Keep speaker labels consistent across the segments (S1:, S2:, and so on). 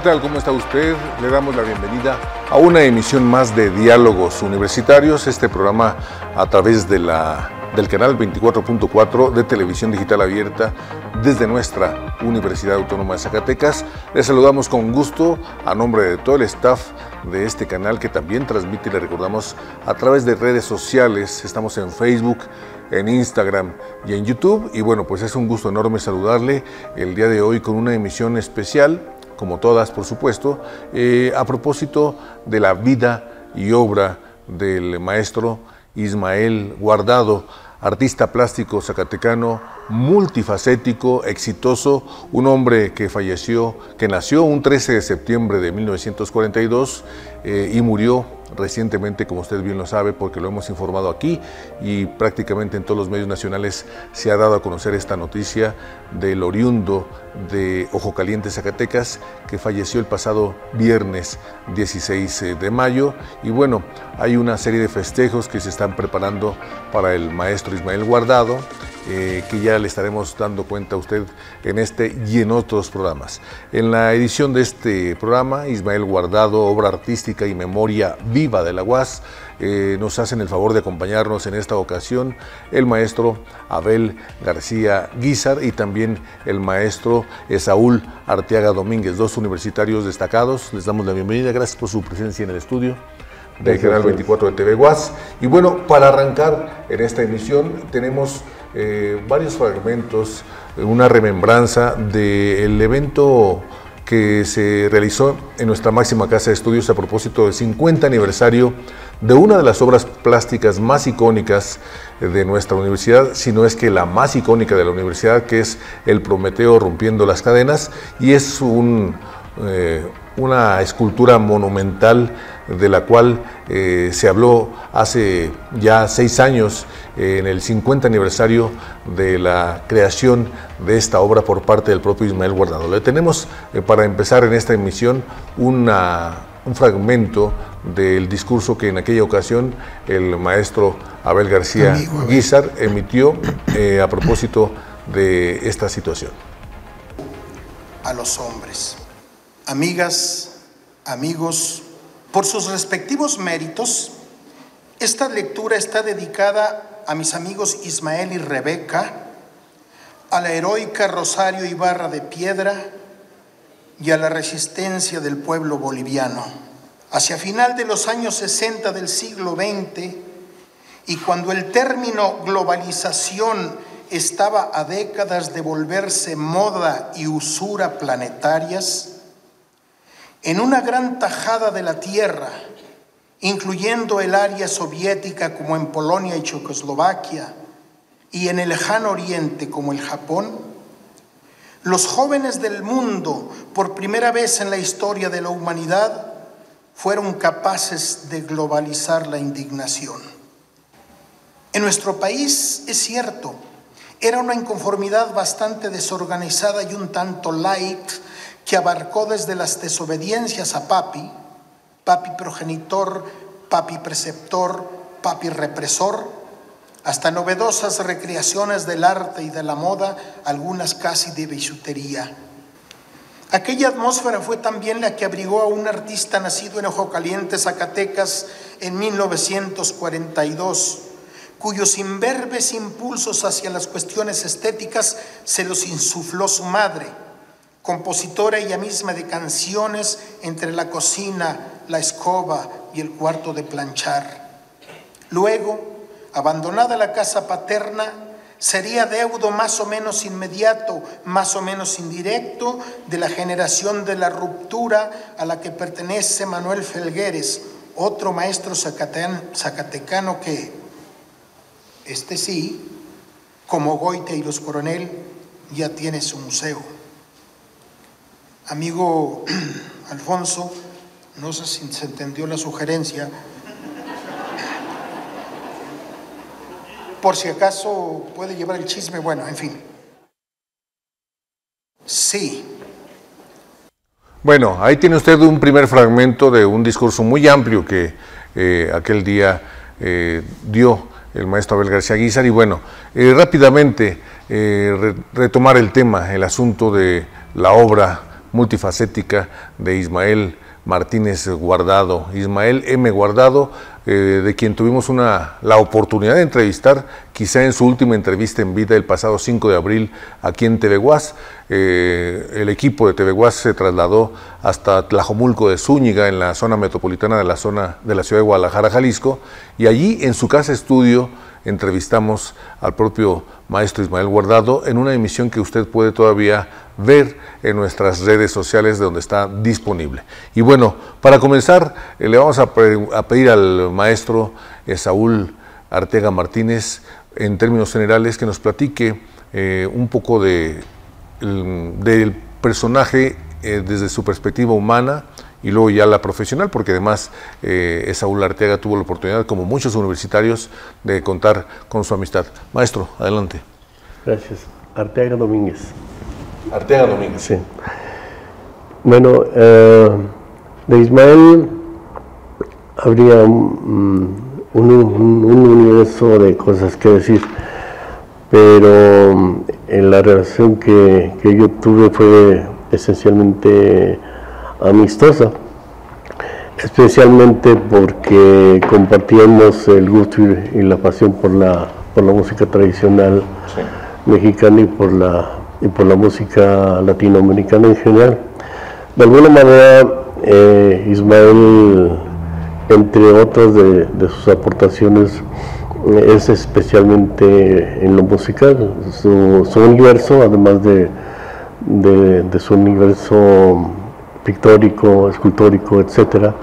S1: tal? ¿Cómo está usted? Le damos la bienvenida a una emisión más de Diálogos Universitarios, este programa a través de del canal 24.4 de Televisión Digital Abierta desde nuestra Universidad Autónoma de Zacatecas. Les saludamos con gusto a nombre de todo el staff de este canal que también transmite, y le recordamos, a través de redes sociales. Estamos en Facebook, en Instagram y en YouTube. Y bueno, pues es un gusto enorme saludarle el día de hoy con una emisión especial, como todas, por supuesto, a propósito de la vida y obra del maestro Ismael Guardado, artista plástico zacatecano, multifacético, exitoso, un hombre que nació un 13 de septiembre de 1942 y murió recientemente, como usted bien lo sabe, porque lo hemos informado aquí y prácticamente en todos los medios nacionales se ha dado a conocer esta noticia del oriundo de Ojo Caliente, Zacatecas, que falleció el pasado viernes 16 de mayo. Y bueno, hay una serie de festejos que se están preparando para el maestro Ismael Guardado, que ya le estaremos dando cuenta a usted en este y en otros programas. En la edición de este programa, Ismael Guardado, obra artística y memoria viva de la UAS, nos hacen el favor de acompañarnos en esta ocasión el maestro Abel García Guízar y también el maestro Esaúl Arteaga Domínguez, dos universitarios destacados. Les damos la bienvenida, gracias por su presencia en el estudio del Canal 24 de TV UAS. Y bueno, para arrancar en esta emisión tenemos varios fragmentos, una remembranza del evento que se realizó en nuestra máxima casa de estudios a propósito del 50 aniversario de una de las obras plásticas más icónicas de nuestra universidad, si no es que la más icónica de la universidad, que es el Prometeo rompiendo las cadenas, y es una escultura monumental de la cual se habló hace ya 6 años, en el 50 aniversario de la creación de esta obra por parte del propio Ismael Guardado. Le tenemos para empezar en esta emisión un fragmento del discurso que en aquella ocasión el maestro Abel García Guízar emitió a propósito de esta situación.
S2: A los hombres, amigas, amigos, por sus respectivos méritos, esta lectura está dedicada a mis amigos Ismael y Rebeca, a la heroica Rosario Ibarra de Piedra y a la resistencia del pueblo boliviano. Hacia final de los años 60 del siglo XX, y cuando el término globalización estaba a décadas de volverse moda y usura planetarias, en una gran tajada de la tierra, incluyendo el área soviética como en Polonia y Checoslovaquia, y en el lejano oriente como el Japón, los jóvenes del mundo, por primera vez en la historia de la humanidad, fueron capaces de globalizar la indignación. En nuestro país, es cierto, era una inconformidad bastante desorganizada y un tanto light, que abarcó desde las desobediencias a papi progenitor, papi preceptor, papi represor, hasta novedosas recreaciones del arte y de la moda, algunas casi de bisutería. Aquella atmósfera fue también la que abrigó a un artista nacido en Ojo Caliente, Zacatecas, en 1942, cuyos imberbes impulsos hacia las cuestiones estéticas se los insufló su madre, compositora ella misma de canciones entre la cocina, la escoba y el cuarto de planchar. Luego, abandonada la casa paterna, sería deudo más o menos inmediato, más o menos indirecto, de la generación de la ruptura a la que pertenece Manuel Felgueres, otro maestro zacatecano que, este sí, como Goite y los Coronel, ya tiene su museo. Amigo Alfonso, no sé si se entendió la sugerencia. Por si acaso puede llevar el chisme, bueno, en fin. Sí.
S1: Bueno, ahí tiene usted un primer fragmento de un discurso muy amplio que aquel día dio el maestro Abel García Guízar. Y bueno, rápidamente retomar el tema, el asunto de la obra multifacética de Ismael Martínez Guardado. Ismael M. Guardado, de quien tuvimos la oportunidad de entrevistar, quizá en su última entrevista en vida el pasado 5 de abril aquí en TV UAS. El equipo de TV UAS se trasladó hasta Tlajomulco de Zúñiga, en la zona metropolitana de la ciudad de Guadalajara, Jalisco, y allí en su casa estudio entrevistamos al propio maestro Ismael Guardado en una emisión que usted puede todavía ver en nuestras redes sociales, de donde está disponible. Y bueno, para comenzar, le vamos a pedir al maestro Saúl Arteaga Martínez, en términos generales, que nos platique un poco del personaje desde su perspectiva humana y luego ya la profesional, porque además Saúl Arteaga tuvo la oportunidad, como muchos universitarios, de contar con su amistad. Maestro, adelante.
S3: Gracias. Arteaga Domínguez.
S1: Arteaga Domínguez.
S3: Sí. Bueno, de Ismael habría un universo de cosas que decir, pero en la relación que yo tuve fue esencialmente amistosa, especialmente porque compartíamos el gusto y la pasión por la música tradicional mexicana y por la música latinoamericana en general. De alguna manera, Ismael, entre otras de sus aportaciones, es especialmente en lo musical. Su universo, además de su universo pictórico, escultórico, etcétera,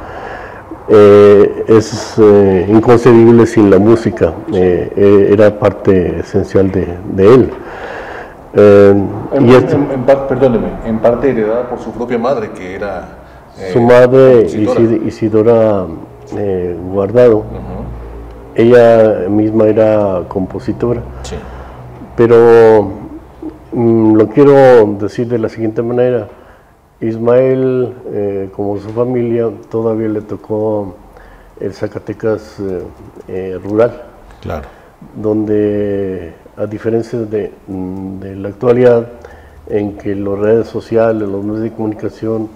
S3: es inconcebible sin la música. Era parte esencial de él.
S1: Perdóneme, en parte heredada por su propia madre, que era
S3: su madre, Isidora Guardado. Ella misma era compositora,
S1: sí.
S3: Pero lo quiero decir de la siguiente manera: Ismael, como su familia, todavía le tocó el Zacatecas rural,
S1: claro,
S3: donde, a diferencia de la actualidad, en que las redes sociales, los medios de comunicación,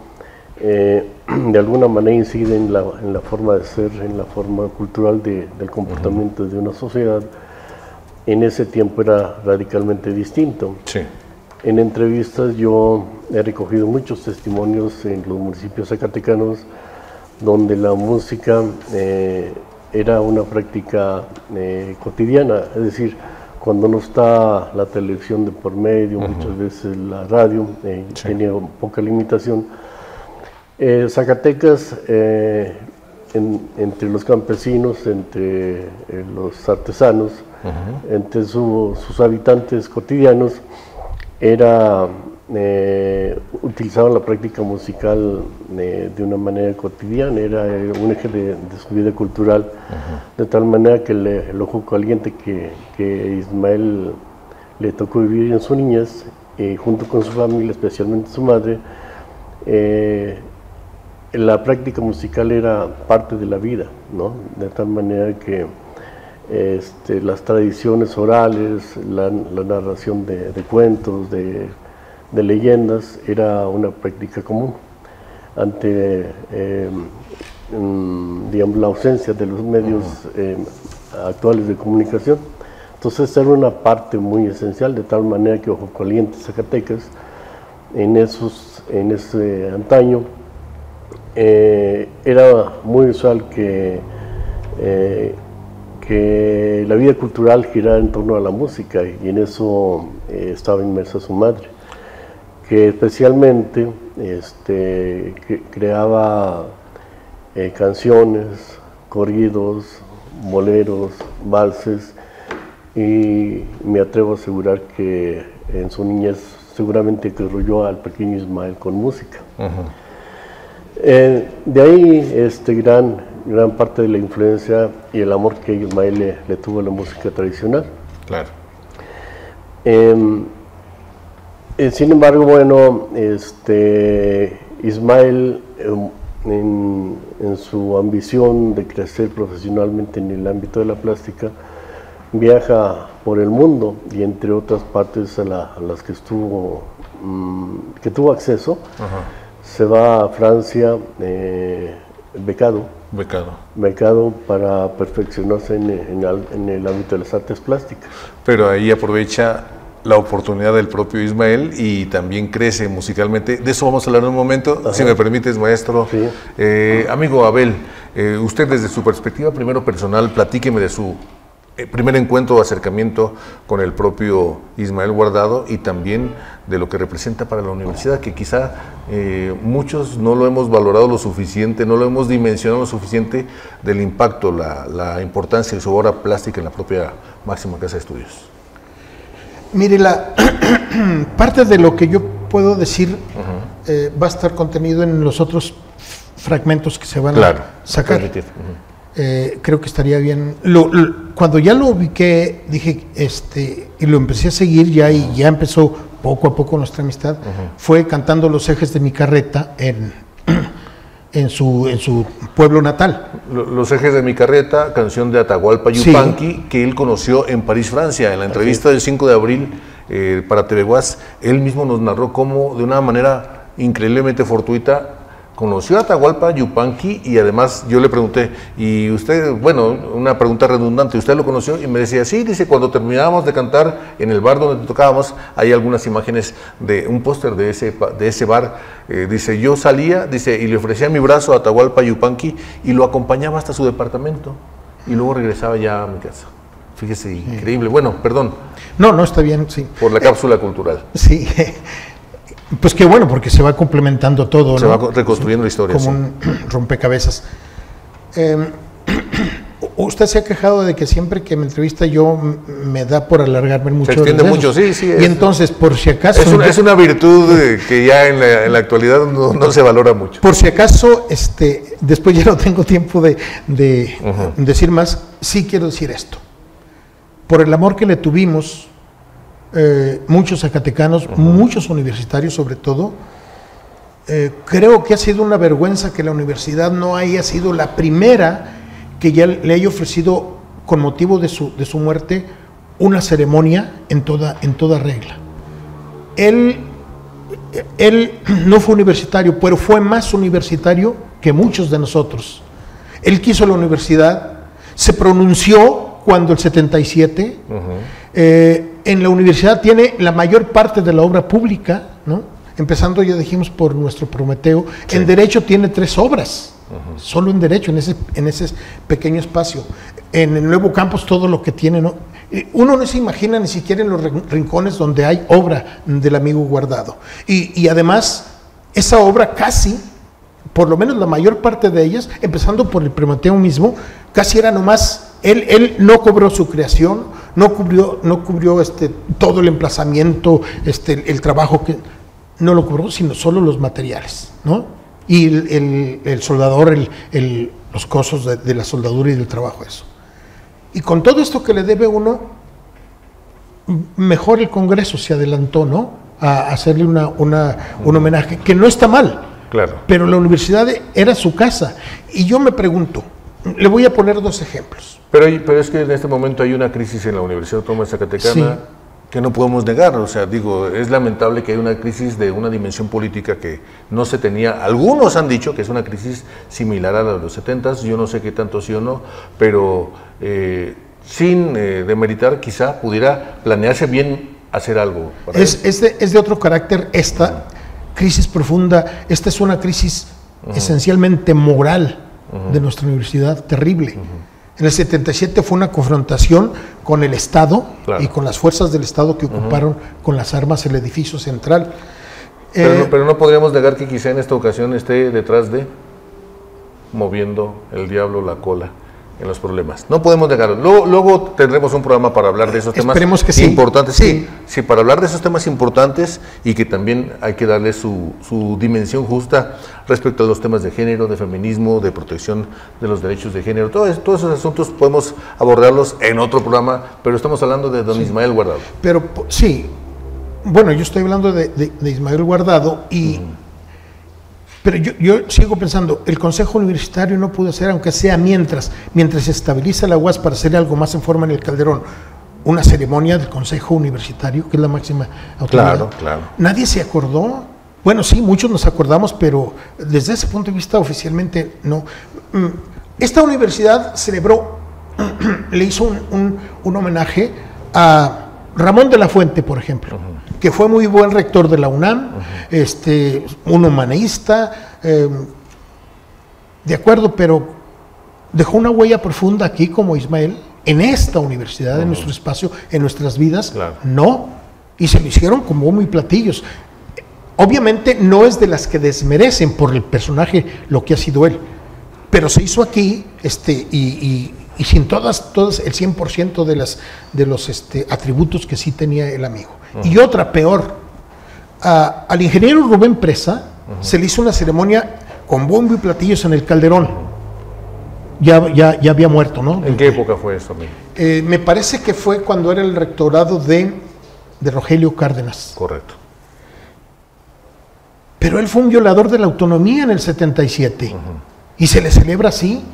S3: de alguna manera inciden en la forma de ser, en la forma cultural del comportamiento de una sociedad, en ese tiempo era radicalmente distinto.
S1: Sí.
S3: En entrevistas yo he recogido muchos testimonios en los municipios zacatecanos donde la música era una práctica cotidiana, es decir, cuando no está la televisión de por medio, muchas veces la radio, tenía poca limitación. Zacatecas, entre los campesinos, entre los artesanos, entre sus habitantes cotidianos, utilizaban la práctica musical de una manera cotidiana, era un eje de su vida cultural, de tal manera que el ojo caliente que Ismael le tocó vivir en su niñez, junto con su familia, especialmente su madre, la práctica musical era parte de la vida, ¿no? De tal manera que las tradiciones orales, la narración de cuentos, de leyendas, era una práctica común. Ante digamos, la ausencia de los medios actuales de comunicación, entonces era una parte muy esencial, de tal manera que Ojo Caliente, Zacatecas, en ese antaño, era muy usual que la vida cultural girara en torno a la música, y en eso estaba inmersa su madre, que especialmente creaba canciones, corridos, boleros, valses, y me atrevo a asegurar que en su niñez seguramente que arrolló al pequeño Ismael con música. De ahí gran parte de la influencia y el amor que Ismael le tuvo a la música tradicional.
S1: Claro.
S3: Sin embargo, bueno, Ismael, en su ambición de crecer profesionalmente en el ámbito de la plástica, viaja por el mundo, y entre otras partes a las que estuvo que tuvo acceso, se va a Francia becado para perfeccionarse en el ámbito de las artes plásticas.
S1: Pero ahí aprovecha la oportunidad del propio Ismael y también crece musicalmente. De eso vamos a hablar en un momento, si me permites, maestro.
S3: Sí.
S1: Amigo Abel, usted desde su perspectiva primero personal, platíqueme de su primer encuentro o acercamiento con el propio Ismael Guardado y también de lo que representa para la universidad, que quizá muchos no lo hemos valorado lo suficiente, no lo hemos dimensionado lo suficiente del impacto, la importancia de su obra plástica en la propia máxima casa de estudios.
S2: Mire, parte de lo que yo puedo decir va a estar contenido en los otros fragmentos que se van a sacar. Creo que estaría bien. Cuando ya lo ubiqué, dije, y lo empecé a seguir ya, y ya empezó poco a poco nuestra amistad, fue cantando Los ejes de mi carreta en su pueblo natal.
S1: Los ejes de mi carreta, canción de Atahualpa Yupanqui, que él conoció en París, Francia. En la entrevista del 5 de abril para Teleguas, él mismo nos narró cómo, de una manera increíblemente fortuita, conoció a Atahualpa Yupanqui, y además yo le pregunté, y usted, bueno, una pregunta redundante, ¿usted lo conoció? Y me decía, sí, dice, cuando terminábamos de cantar en el bar donde tocábamos, hay algunas imágenes de un póster de ese bar, dice, yo salía, dice, y le ofrecía mi brazo a Atahualpa Yupanqui y lo acompañaba hasta su departamento y luego regresaba ya a mi casa. Fíjese, increíble. Bueno, perdón.
S2: No, está bien, sí.
S1: Por la cápsula cultural.
S2: Sí. Pues qué bueno, porque se va complementando todo.
S1: Se va reconstruyendo la historia.
S2: Como un rompecabezas. Usted se ha quejado de que siempre que me entrevista yo me da por alargarme mucho.
S1: Se extiende mucho, sí.
S2: Y entonces, por si acaso...
S1: Es una virtud que ya en la actualidad no se valora mucho.
S2: Por si acaso, después ya no tengo tiempo de decir más, sí quiero decir esto. Por el amor que le tuvimos... muchos zacatecanos, muchos universitarios sobre todo, creo que ha sido una vergüenza que la universidad no haya sido la primera que ya le haya ofrecido, con motivo de su muerte, una ceremonia en toda regla. Él no fue universitario, pero fue más universitario que muchos de nosotros. Él quiso la universidad, se pronunció cuando el 77, en la universidad tiene la mayor parte de la obra pública, ¿no? Empezando, ya dijimos, por nuestro Prometeo. Sí. En Derecho tiene 3 obras, solo en Derecho, en ese pequeño espacio. En el Nuevo Campus todo lo que tiene, ¿no? Uno no se imagina ni siquiera en los rincones donde hay obra del amigo Guardado. Y además, esa obra casi, por lo menos la mayor parte de ellas, empezando por el Prometeo mismo, casi era nomás... Él no cobró su creación, no cubrió todo el emplazamiento, el trabajo que no lo cobró, sino solo los materiales, ¿no? Y el soldador, los costos de la soldadura y del trabajo, eso. Y con todo esto que le debe uno, mejor el Congreso se adelantó, ¿no? A hacerle un homenaje, que no está mal.
S1: Claro.
S2: Pero la universidad era su casa. Y yo me pregunto, le voy a poner 2 ejemplos.
S1: Pero es que en este momento hay una crisis en la Universidad Autónoma Zacatecana que no podemos negar. O sea, digo, es lamentable que haya una crisis de una dimensión política que no se tenía. Algunos han dicho que es una crisis similar a la de los 70s, yo no sé qué tanto sí o no, pero sin demeritar, quizá pudiera planearse bien hacer algo.
S2: Es de otro carácter esta crisis profunda. Esta es una crisis esencialmente moral de nuestra universidad, terrible. En el 77 fue una confrontación con el Estado y con las fuerzas del Estado que ocuparon con las armas el edificio central.
S1: Pero no podríamos negar que quizá en esta ocasión esté detrás de moviendo el diablo la cola en los problemas. No podemos negarlo. Luego tendremos un programa para hablar de esos temas importantes. Sí, para hablar de esos temas importantes y que también hay que darle su dimensión justa respecto a los temas de género, de feminismo, de protección de los derechos de género. Todos esos asuntos podemos abordarlos en otro programa, pero estamos hablando de don Ismael Guardado.
S2: Pero sí, bueno, yo estoy hablando de Ismael Guardado y... Pero yo sigo pensando, el Consejo Universitario no pudo hacer, aunque sea mientras se estabiliza la UAS para hacer algo más en forma en el Calderón, una ceremonia del Consejo Universitario, que es la máxima autoridad.
S1: Claro, claro.
S2: Nadie se acordó. Bueno, sí, muchos nos acordamos, pero desde ese punto de vista oficialmente no. Esta universidad celebró, le hizo un homenaje a Ramón de la Fuente, por ejemplo, que fue muy buen rector de la UNAM, un humanista, de acuerdo, pero dejó una huella profunda aquí como Ismael, en esta universidad, en nuestro espacio, en nuestras vidas.
S1: Claro.
S2: No, y se lo hicieron con bombo y platillos. Obviamente no es de las que desmerecen por el personaje lo que ha sido él, pero se hizo aquí y sin todas el 100% de los atributos que sí tenía el amigo. Y otra peor, al ingeniero Rubén Presa se le hizo una ceremonia con bombo y platillos en el Calderón. Ya había muerto, ¿no?
S1: ¿En qué época fue eso, amigo?
S2: Me parece que fue cuando era el rectorado de Rogelio Cárdenas.
S1: Correcto.
S2: Pero él fue un violador de la autonomía en el 77 y se le celebra así.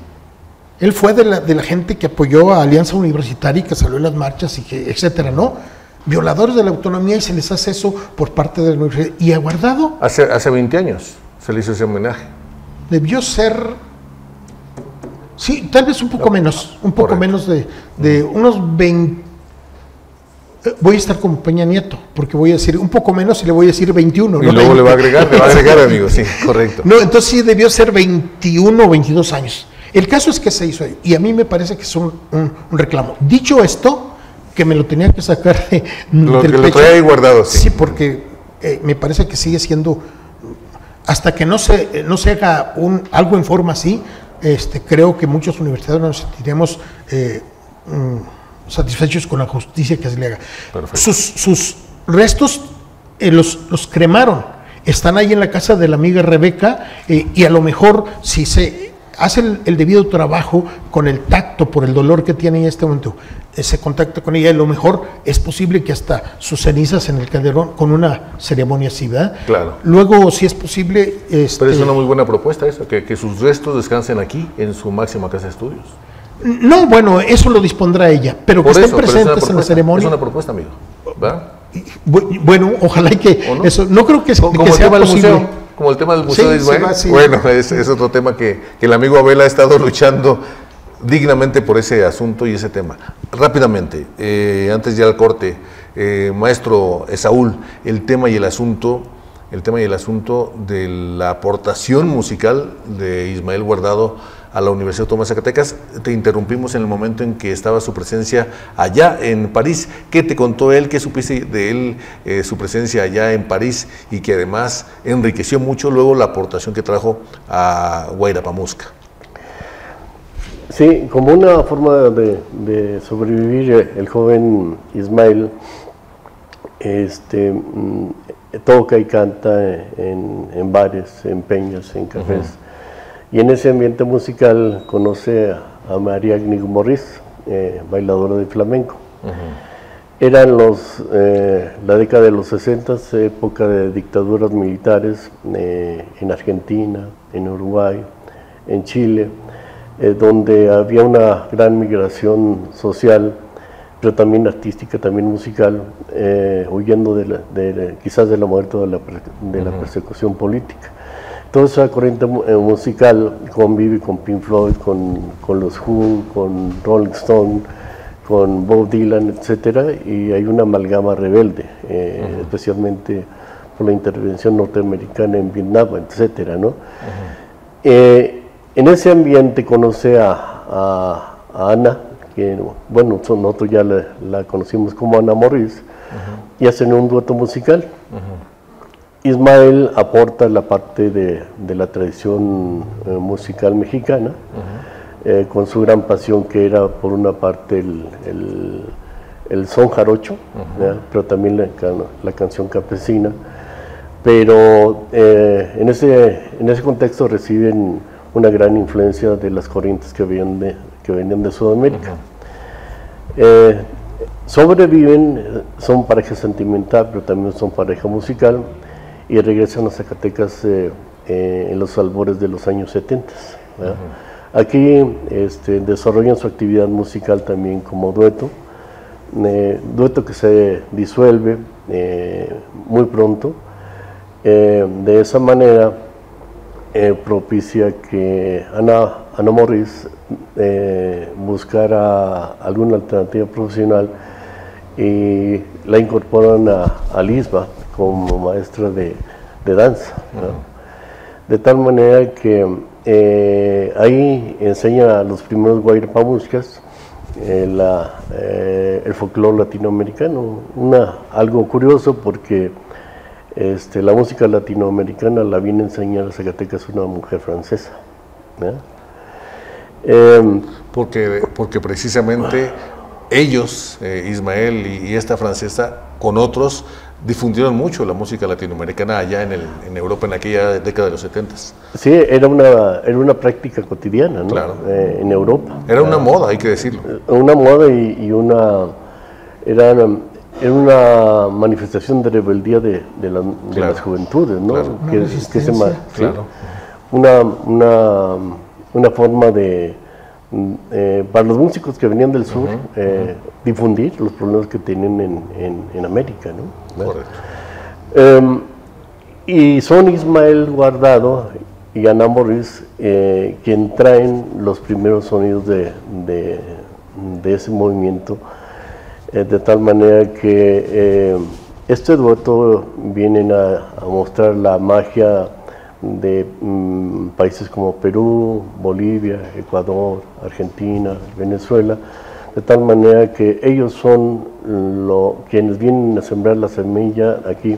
S2: Él fue de la gente que apoyó a Alianza Universitaria y que salió en las marchas y que, etcétera, ¿no? Violadores de la autonomía, y se les hace eso por parte de la universidad. ¿Y a Guardado?
S1: Hace 20 años se le hizo ese homenaje.
S2: Debió ser, sí, tal vez un poco menos, menos de unos 20. Voy a estar como Peña Nieto, porque voy a decir un poco menos y le voy a decir 21.
S1: Y
S2: ¿no?
S1: luego le va a agregar, amigo, sí, correcto.
S2: No, entonces sí debió ser 21 o 22 años. El caso es que se hizo ahí, y a mí me parece que es un reclamo. Dicho esto, que me lo tenía que sacar del
S1: que
S2: pecho.
S1: Lo trae ahí guardado, sí.
S2: Sí, porque me parece que sigue siendo, hasta que no se haga algo en forma así, creo que muchos universitarios nos sentiremos satisfechos con la justicia que se le haga. Sus restos los cremaron, están ahí en la casa de la amiga Rebeca, y a lo mejor si se hace el debido trabajo con el tacto por el dolor que tiene en este momento, se contacta con ella, y a lo mejor es posible que hasta sus cenizas en el Calderón, con una ceremonia así, ¿verdad?
S1: Claro.
S2: Luego, si es posible...
S1: Pero es una muy buena propuesta eso, que sus restos descansen aquí, en su máxima casa de estudios.
S2: No, bueno, eso lo dispondrá ella, pero que estén presentes en la ceremonia.
S1: Es una propuesta, amigo, ¿verdad?
S2: Bueno, ojalá y que
S1: no?
S2: Eso, no creo que sea posible.
S1: Museo, como el tema del Museo de Ismael. Bueno, es otro tema que el amigo Abel ha estado luchando dignamente por ese asunto y ese tema. Rápidamente, antes ya al corte, maestro Esaúl, el tema y el asunto de la aportación musical de Ismael Guardado a la Universidad Autónoma de Zacatecas. Te interrumpimos en el momento en que estaba su presencia allá en París. ¿Qué te contó él? ¿Qué supiste de él, su presencia allá en París, y que además enriqueció mucho luego la aportación que trajo a Guayrapamusca?
S3: Sí, como una forma de sobrevivir, el joven Ismael toca y canta en bares, en peñas, en cafés. Y en ese ambiente musical conoce a María Agnew Morris, bailadora de flamenco. Eran la década de los 60, época de dictaduras militares en Argentina, en Uruguay, en Chile, donde había una gran migración social, pero también artística, también musical, huyendo quizás de la muerte o de la persecución política. Toda esa corriente musical convive con Pink Floyd, con los Who, con Rolling Stone, con Bob Dylan, etcétera, y hay una amalgama rebelde, especialmente por la intervención norteamericana en Vietnam, etcétera, ¿no? En ese ambiente conoce a Ana, que bueno, nosotros ya la conocimos como Ana Morris, y hacen un dueto musical. Ismael aporta la parte de la tradición musical mexicana, con su gran pasión, que era por una parte el son jarocho, pero también la canción campesina. Pero en ese contexto reciben una gran influencia de las corrientes que venían de Sudamérica. Sobreviven, son pareja sentimental, pero también son pareja musical, y regresan a Zacatecas en los albores de los años 70. Aquí desarrollan su actividad musical también como dueto, dueto que se disuelve muy pronto. De esa manera propicia que Ana Morris buscara alguna alternativa profesional y la incorporan a Lisba como maestra de danza, ¿no? De tal manera que ahí enseña a los primeros guayrapamuscas el folclore latinoamericano. Algo curioso porque la música latinoamericana la viene a enseñar a Zacatecas una mujer francesa, ¿no?
S1: Porque precisamente ellos, Ismael y esta francesa, con otros, difundieron mucho la música latinoamericana allá en Europa en aquella década de los 70s.
S3: Sí, era una práctica cotidiana, ¿no?
S1: Claro.
S3: En Europa.
S1: Era una moda, hay que decirlo.
S3: Una moda era una manifestación de rebeldía de
S1: Claro.
S3: las juventudes, ¿no?
S1: Claro.
S3: Claro. Una forma de para los músicos que venían del sur, difundir los problemas que tienen en América, ¿no?
S1: Correcto.
S3: Y son Ismael Guardado y Ana Morris quien traen los primeros sonidos de ese movimiento, de tal manera que este dueto vienen a mostrar la magia de países como Perú, Bolivia, Ecuador, Argentina, Venezuela, de tal manera que ellos son quienes vienen a sembrar la semilla aquí,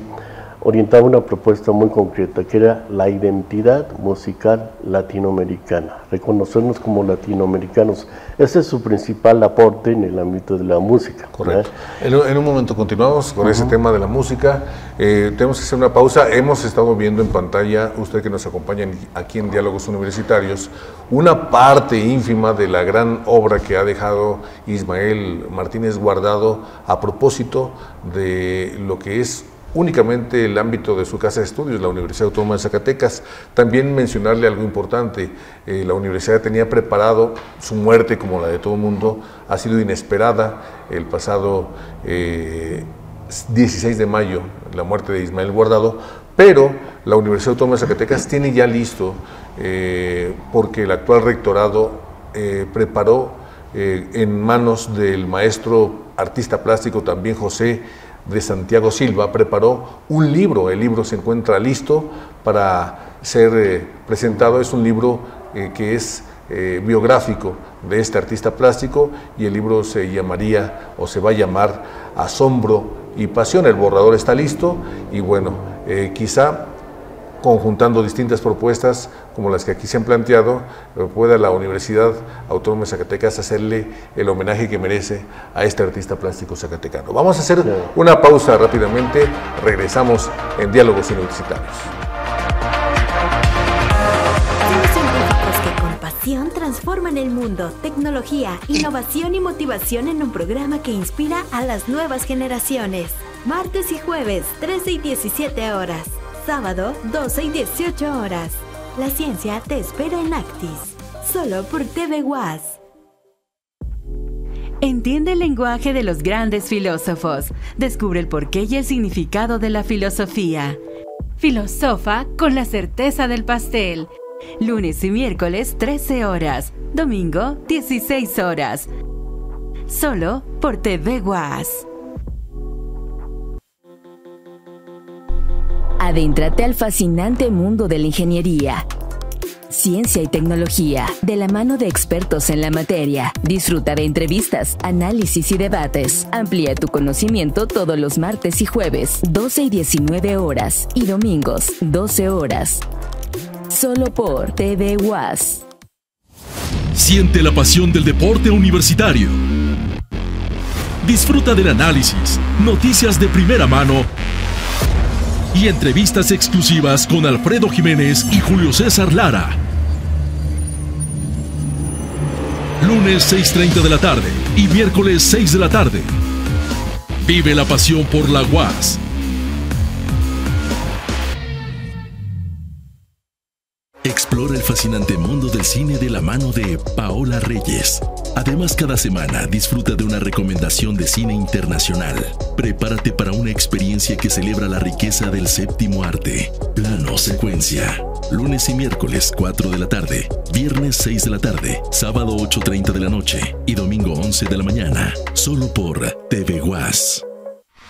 S3: orientaba una propuesta muy concreta, que era la identidad musical latinoamericana, reconocernos como latinoamericanos. Ese es su principal aporte en el ámbito de la música.
S1: Correcto. En un momento continuamos con ese tema de la música. Tenemos que hacer una pausa. Hemos estado viendo en pantalla, usted que nos acompaña aquí en Diálogos Universitarios, una parte ínfima de la gran obra que ha dejado Ismael Martínez Guardado a propósito de lo que es únicamente el ámbito de su casa de estudios, la Universidad Autónoma de Zacatecas. También mencionarle algo importante, la universidad tenía preparado su muerte, como la de todo el mundo, ha sido inesperada el pasado 16 de mayo, la muerte de Ismael Guardado, pero la Universidad Autónoma de Zacatecas tiene ya listo, porque el actual rectorado preparó en manos del maestro artista plástico también José de Santiago Silva, preparó un libro. El libro se encuentra listo para ser presentado. Es un libro que es biográfico de este artista plástico, y el libro se llamaría, o se va a llamar, Asombro y Pasión. El borrador está listo y bueno, quizá conjuntando distintas propuestas como las que aquí se han planteado, pueda la Universidad Autónoma de Zacatecas hacerle el homenaje que merece a este artista plástico zacatecano. Vamos a hacer una pausa rápidamente, regresamos en Diálogos Universitarios.
S4: Científicos que con pasión transforman el mundo, tecnología, innovación y motivación en un programa que inspira a las nuevas generaciones. Martes y jueves, 13 y 17 horas. Sábado, 12 y 18 horas. La ciencia te espera en Actis, solo por TV UAS.
S5: Entiende el lenguaje de los grandes filósofos. Descubre el porqué y el significado de la filosofía. Filosofa con la certeza del pastel. Lunes y miércoles, 13 horas. Domingo, 16 horas. Solo por TV UAS.
S6: Adéntrate al fascinante mundo de la ingeniería, ciencia y tecnología, de la mano de expertos en la materia. Disfruta de entrevistas, análisis y debates. Amplía tu conocimiento todos los martes y jueves, 12 y 19 horas, y domingos, 12 horas. Solo por TV UAS.
S7: Siente la pasión del deporte universitario. Disfruta del análisis, noticias de primera mano y entrevistas exclusivas con Alfredo Jiménez y Julio César Lara. Lunes 6:30 de la tarde y miércoles 6 de la tarde. Vive la pasión por la UAS. Explora el fascinante mundo del cine de la mano de Paola Reyes. Además, cada semana disfruta de una recomendación de cine internacional. Prepárate para una experiencia que celebra la riqueza del séptimo arte. Plano Secuencia. Lunes y miércoles 4 de la tarde, viernes 6 de la tarde, sábado 8:30 de la noche y domingo 11 de la mañana. Solo por TV UAS.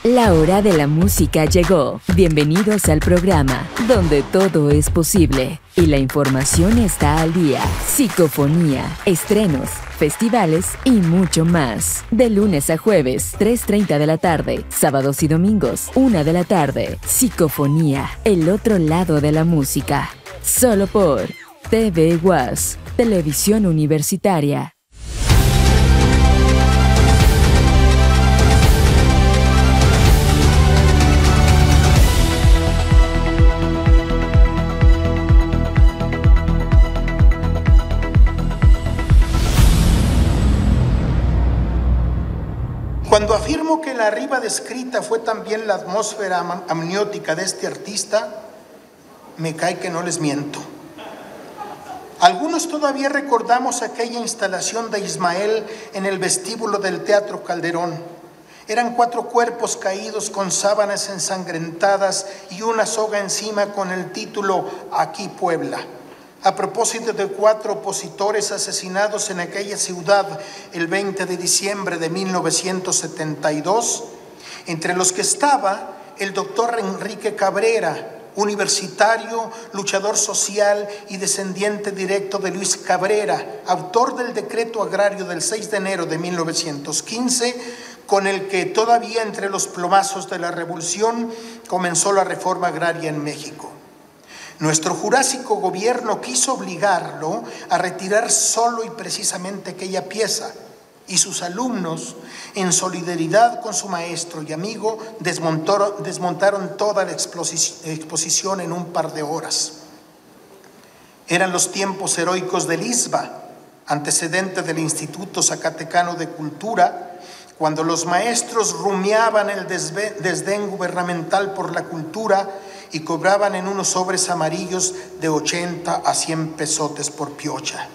S6: La hora de la música llegó. Bienvenidos al programa donde todo es posible y la información está al día. Psicofonía, estrenos, festivales y mucho más. De lunes a jueves, 3:30 de la tarde, sábados y domingos, 1 de la tarde. Psicofonía, el otro lado de la música. Solo por TV UAS, Televisión Universitaria.
S2: Cuando afirmo que la arriba descrita fue también la atmósfera amniótica de este artista, me cae que no les miento. Algunos todavía recordamos aquella instalación de Ismael en el vestíbulo del Teatro Calderón. Eran 4 cuerpos caídos con sábanas ensangrentadas y una soga encima con el título Aquí Puebla. A propósito de 4 opositores asesinados en aquella ciudad el 20 de diciembre de 1972, entre los que estaba el doctor Enrique Cabrera, universitario, luchador social y descendiente directo de Luis Cabrera, autor del decreto agrario del 6 de enero de 1915, con el que todavía entre los plomazos de la revolución comenzó la reforma agraria en México. Nuestro jurásico gobierno quiso obligarlo a retirar solo y precisamente aquella pieza, y sus alumnos, en solidaridad con su maestro y amigo, desmontaron toda la exposición en un par de horas. Eran los tiempos heroicos del ISBA, antecedente del Instituto Zacatecano de Cultura, cuando los maestros rumiaban el desdén gubernamental por la cultura y cobraban en unos sobres amarillos de 80 a 100 pesotes por piocha.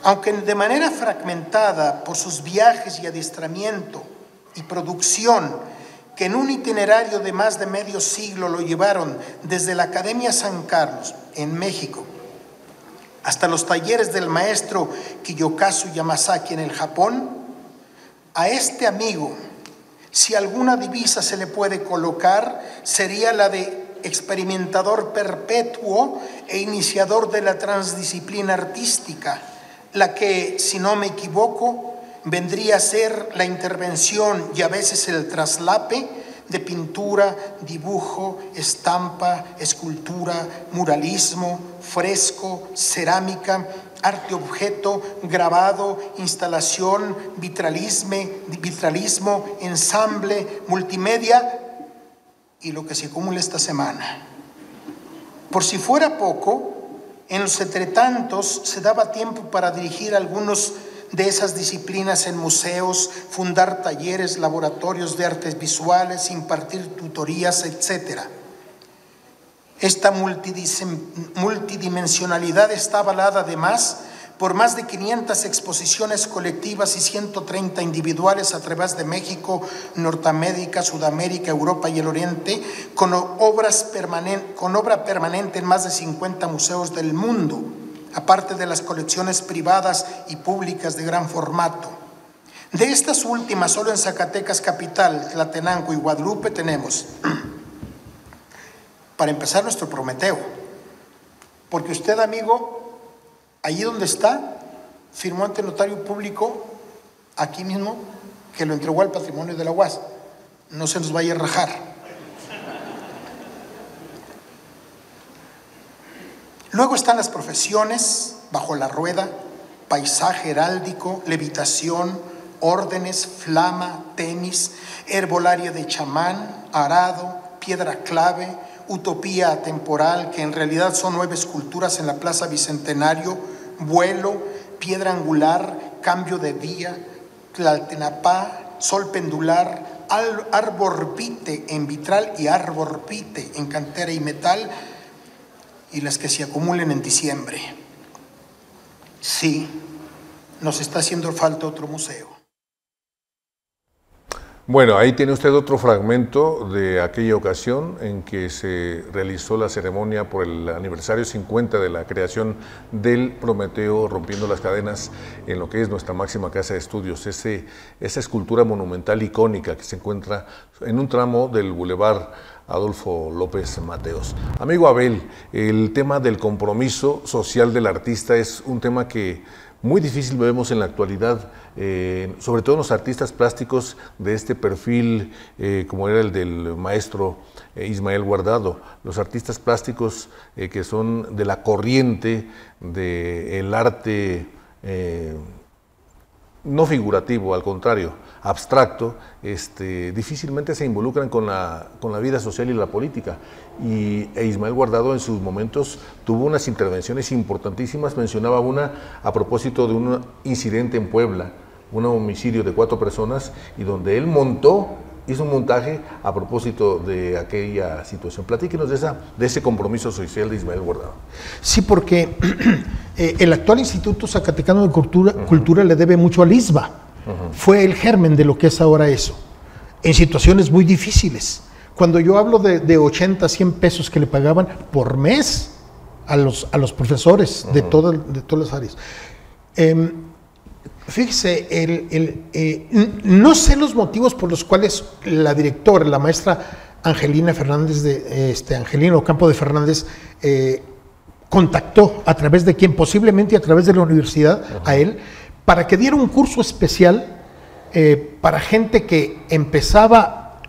S2: Aunque de manera fragmentada por sus viajes y adiestramiento y producción, que en un itinerario de más de medio siglo lo llevaron desde la Academia San Carlos, en México, hasta los talleres del maestro Kiyokazu Yamazaki en el Japón, a este amigo, si alguna divisa se le puede colocar, sería la de experimentador perpetuo e iniciador de la transdisciplina artística, la que, si no me equivoco, vendría a ser la intervención y a veces el traslape de pintura, dibujo, estampa, escultura, muralismo, fresco, cerámica, arte objeto, grabado, instalación, vitralismo, ensamble, multimedia y lo que se acumula esta semana. Por si fuera poco, en los entretantos se daba tiempo para dirigir algunos de esas disciplinas en museos, fundar talleres, laboratorios de artes visuales, impartir tutorías, etc. Esta multidimensionalidad está avalada además por más de 500 exposiciones colectivas y 130 individuales a través de México, Norteamérica, Sudamérica, Europa y el Oriente, con obra permanente en más de 50 museos del mundo, aparte de las colecciones privadas y públicas de gran formato. De estas últimas, solo en Zacatecas capital, Tlatenango y Guadalupe tenemos, para empezar, nuestro Prometeo, porque usted, amigo, allí donde está, firmó ante el notario público, aquí mismo, que lo entregó al patrimonio de la UAS. No se nos vaya a rajar. Luego están las profesiones, bajo la rueda, paisaje heráldico, levitación, órdenes, flama, temis, herbolaria de chamán, arado, piedra clave, utopía atemporal, que en realidad son 9 esculturas en la Plaza Bicentenario, vuelo, piedra angular, cambio de día, tlaltenapá, sol pendular, árbol vite en vitral y árbol vite en cantera y metal, y las que se acumulen en diciembre. Sí, nos está haciendo falta otro museo.
S1: Bueno, ahí tiene usted otro fragmento de aquella ocasión en que se realizó la ceremonia por el aniversario 50 de la creación del Prometeo Rompiendo las Cadenas en lo que es nuestra máxima casa de estudios, esa escultura monumental icónica que se encuentra en un tramo del Boulevard Adolfo López Mateos. Amigo Abel, el tema del compromiso social del artista es un tema que muy difícil vemos en la actualidad, sobre todo en los artistas plásticos de este perfil, como era el del maestro Ismael Guardado, los artistas plásticos que son de la corriente del arte no figurativo, al contrario, abstracto, difícilmente se involucran con la vida social y la política. E Ismael Guardado en sus momentos tuvo unas intervenciones importantísimas, mencionaba una a propósito de un incidente en Puebla, un homicidio de 4 personas, y donde él hizo un montaje a propósito de aquella situación. Platíquenos de ese compromiso social de Ismael Guardado.
S2: Sí, porque el actual Instituto Zacatecano de Cultura le debe mucho al ISBA. Fue el germen de lo que es ahora eso, en situaciones muy difíciles. Cuando yo hablo de 80, 100 pesos que le pagaban por mes a los profesores de todas las áreas. Fíjese, no sé los motivos por los cuales la directora, la maestra Angelina Fernández, Angelina Ocampo de Fernández, contactó a través de quien, posiblemente a través de la universidad, a él, para que diera un curso especial para gente que empezaba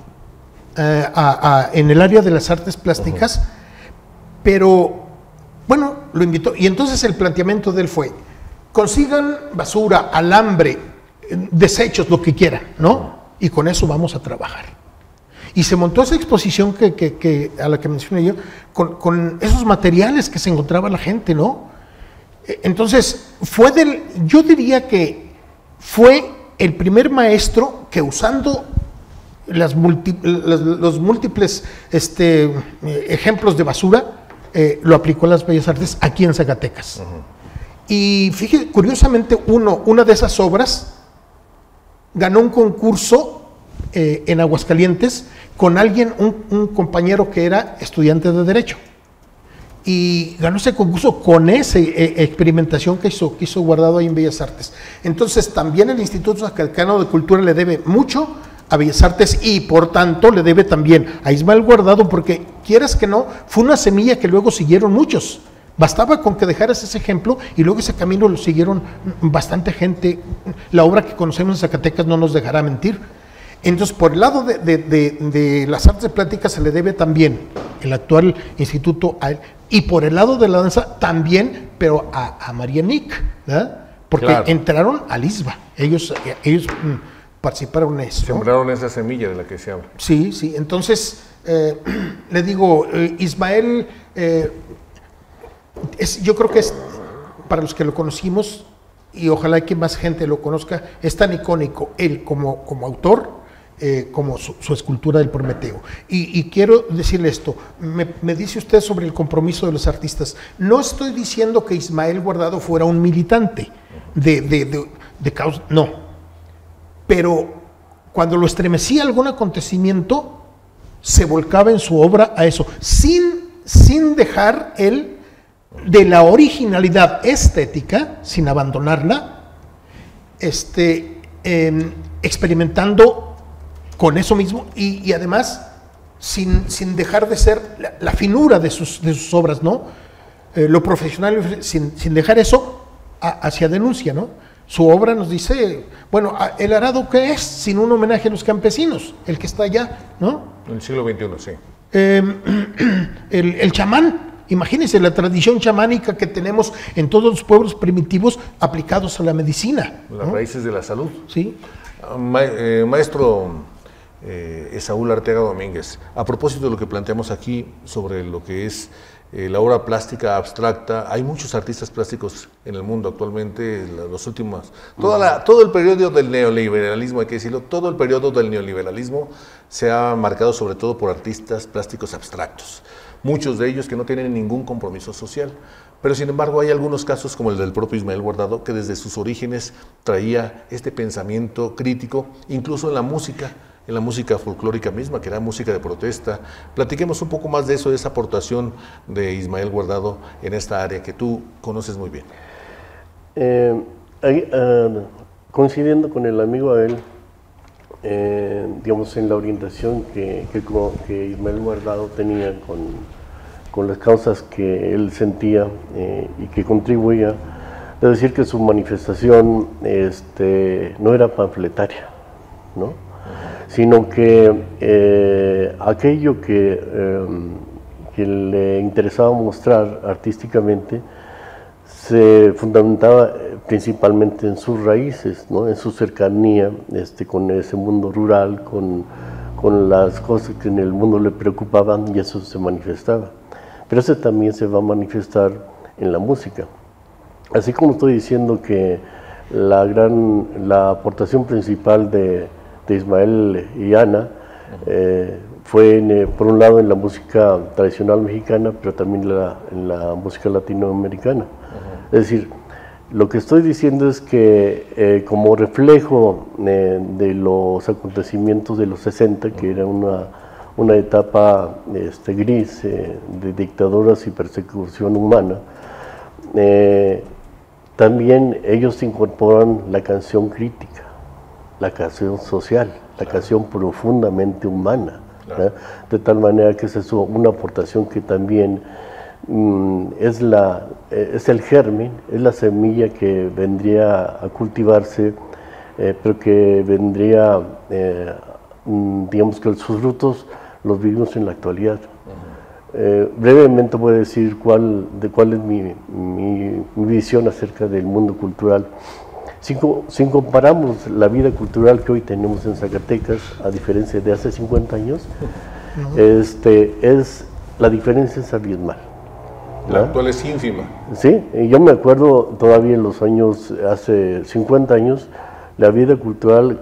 S2: en el área de las artes plásticas, pero bueno, lo invitó, y entonces el planteamiento de él fue: consigan basura, alambre, desechos, lo que quieran, ¿no? Y con eso vamos a trabajar. Y se montó esa exposición a la que mencioné yo, con esos materiales que se encontraba la gente, ¿no? Entonces, yo diría que fue el primer maestro que, usando los múltiples ejemplos de basura, lo aplicó a las bellas artes aquí en Zacatecas. Y fíjate, curiosamente, una de esas obras ganó un concurso en Aguascalientes con alguien, un compañero que era estudiante de Derecho. Y ganó ese concurso con esa experimentación que hizo Guardado ahí en Bellas Artes. Entonces, también el Instituto Zacatecano de Cultura le debe mucho a Bellas Artes y, por tanto, le debe también a Ismael Guardado, porque, quieras que no, fue una semilla que luego siguieron muchos. Bastaba con que dejaras ese ejemplo y luego ese camino lo siguieron bastante gente. La obra que conocemos en Zacatecas no nos dejará mentir. Entonces, por el lado de las artes plásticas se le debe también el actual instituto a él, y por el lado de la danza también, pero a María Nick, ¿verdad? Porque claro, entraron al ISBA, ellos participaron en eso.
S1: Sembraron esa semilla de la que se habla.
S2: Sí, sí, entonces, le digo, Ismael, yo creo que es, para los que lo conocimos, y ojalá que más gente lo conozca, es tan icónico él como autor, como su escultura del Prometeo. Y quiero decirle esto, me dice usted sobre el compromiso de los artistas. No estoy diciendo que Ismael Guardado fuera un militante de causa, no. Pero cuando lo estremecía algún acontecimiento, se volcaba en su obra a eso, sin dejar él de la originalidad estética, sin abandonarla, experimentando con eso mismo y además sin dejar de ser la finura de sus obras, ¿no? Lo profesional, sin dejar eso hacia denuncia, ¿no? Su obra nos dice, bueno, el arado, ¿qué es? Sin un homenaje a los campesinos, el que está allá, ¿no?
S1: En el siglo XXI, sí.
S2: El chamán. Imagínense la tradición chamánica que tenemos en todos los pueblos primitivos aplicados a la medicina,
S1: las raíces de la salud.
S2: Sí.
S1: Maestro Esaúl Arteaga Domínguez, a propósito de lo que planteamos aquí sobre lo que es la obra plástica abstracta, hay muchos artistas plásticos en el mundo actualmente, los últimos, todo el periodo del neoliberalismo, hay que decirlo, todo el periodo del neoliberalismo se ha marcado sobre todo por artistas plásticos abstractos. muchos de ellos que no tienen ningún compromiso social. Pero sin embargo hay algunos casos como el del propio Ismael Guardado, que desde sus orígenes traía este pensamiento crítico, incluso en la música folclórica misma, que era música de protesta. Platiquemos un poco más de eso, de esa aportación de Ismael Guardado en esta área que tú conoces muy bien.
S3: Coincidiendo con el amigo Abel, digamos, en la orientación que Ismael Guardado tenía con las causas que él sentía y que contribuía, de decir que su manifestación no era panfletaria, ¿no? Sino que aquello que le interesaba mostrar artísticamente se fundamentaba principalmente en sus raíces, ¿no? En su cercanía con ese mundo rural, con las cosas que en el mundo le preocupaban, y eso se manifestaba. Pero eso también se va a manifestar en la música. Así como estoy diciendo que la aportación principal de Ismael y Ana fue por un lado en la música tradicional mexicana, pero también en la música latinoamericana. Es decir, lo que estoy diciendo es que como reflejo de los acontecimientos de los 60, que era una etapa gris de dictaduras y persecución humana, también ellos incorporan la canción crítica, la canción social, la canción profundamente humana, claro. De tal manera que es eso una aportación que también es el germen, es la semilla que vendría a cultivarse, pero que vendría, digamos que sus frutos los vivimos en la actualidad. Brevemente voy a decir cuál es mi visión acerca del mundo cultural. Si comparamos la vida cultural que hoy tenemos en Zacatecas, a diferencia de hace 50 años, la diferencia es abismal.
S1: La actual es ínfima.
S3: Sí, yo me acuerdo todavía en los años, hace 50 años, la vida cultural,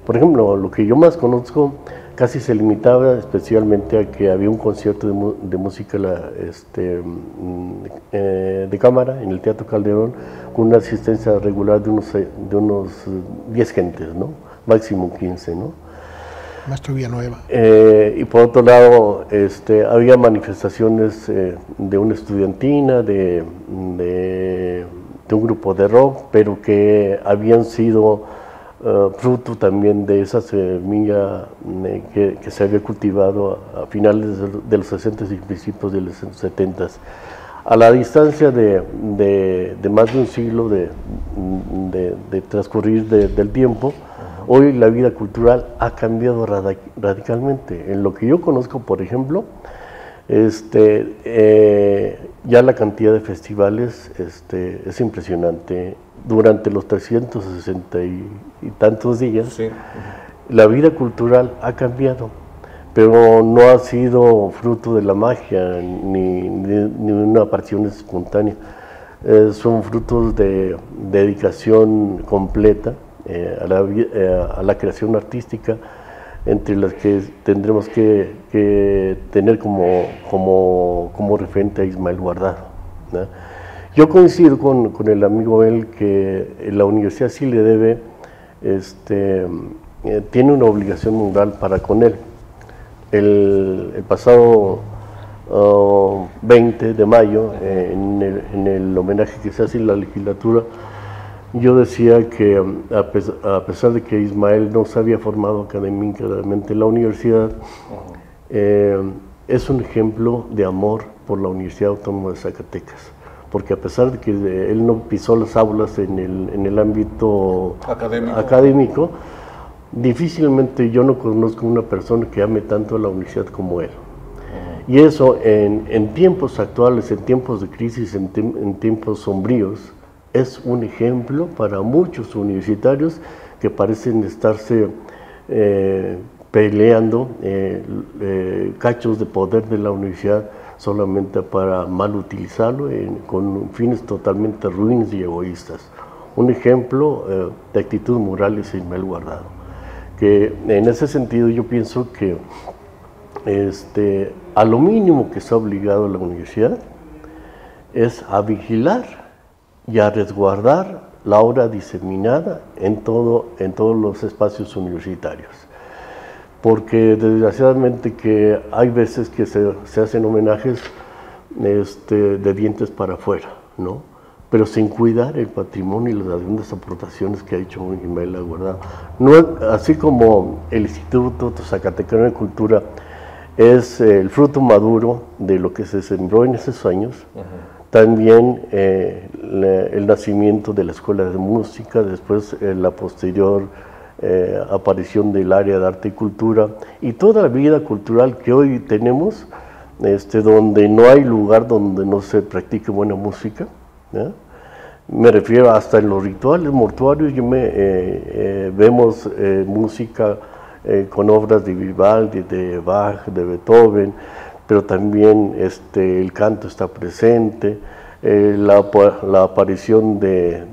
S3: por ejemplo, lo que yo más conozco, casi se limitaba especialmente a que había un concierto de música de cámara en el Teatro Calderón, con una asistencia regular de unos 10 gentes, ¿no? Máximo 15, ¿no?
S2: Maestro Villanueva.
S3: Y por otro lado, había manifestaciones de una estudiantina, de un grupo de rock, pero que habían sido fruto también de esa semilla que se había cultivado a finales de los 60 y principios de los 70. A la distancia de más de un siglo de transcurrir del tiempo, hoy la vida cultural ha cambiado radicalmente. En lo que yo conozco, por ejemplo, ya la cantidad de festivales es impresionante. Durante los 360 y tantos días, sí, la vida cultural ha cambiado, pero no ha sido fruto de la magia ni una aparición espontánea. Son frutos de dedicación completa a la creación artística, entre las que tendremos que tener como referente a Ismael Guardado, ¿no? Yo coincido con el amigo él que la universidad sí le debe, tiene una obligación moral para con él. El pasado 20 de mayo, en el homenaje que se hace en la legislatura, yo decía que a pesar de que Ismael no se había formado académicamente en la universidad, es un ejemplo de amor por la Universidad Autónoma de Zacatecas. Porque a pesar de que él no pisó las aulas en el ámbito académico, difícilmente yo no conozco una persona que ame tanto a la universidad como él. Y eso en tiempos actuales, en tiempos de crisis, en tiempos sombríos, es un ejemplo para muchos universitarios que parecen estarse peleando cachos de poder de la universidad solamente para mal utilizarlo con fines totalmente ruines y egoístas. Un ejemplo de actitud moral es Ismael Guardado, que en ese sentido yo pienso que a lo mínimo que está obligado la universidad es a vigilar y a resguardar la obra diseminada en todos los espacios universitarios. Porque desgraciadamente que hay veces que se hacen homenajes de dientes para afuera, ¿no? Pero sin cuidar el patrimonio y las grandes aportaciones que ha hecho Ismael Guardado. No, así como el Instituto Zacatecano de Cultura es el fruto maduro de lo que se sembró en esos años, también el nacimiento de la Escuela de Música, después la posterior aparición del área de arte y cultura, y toda la vida cultural que hoy tenemos, donde no hay lugar donde no se practique buena música, ¿ya? Me refiero hasta en los rituales mortuarios, vemos música con obras de Vivaldi, de Bach, de Beethoven, pero también el canto está presente, la aparición de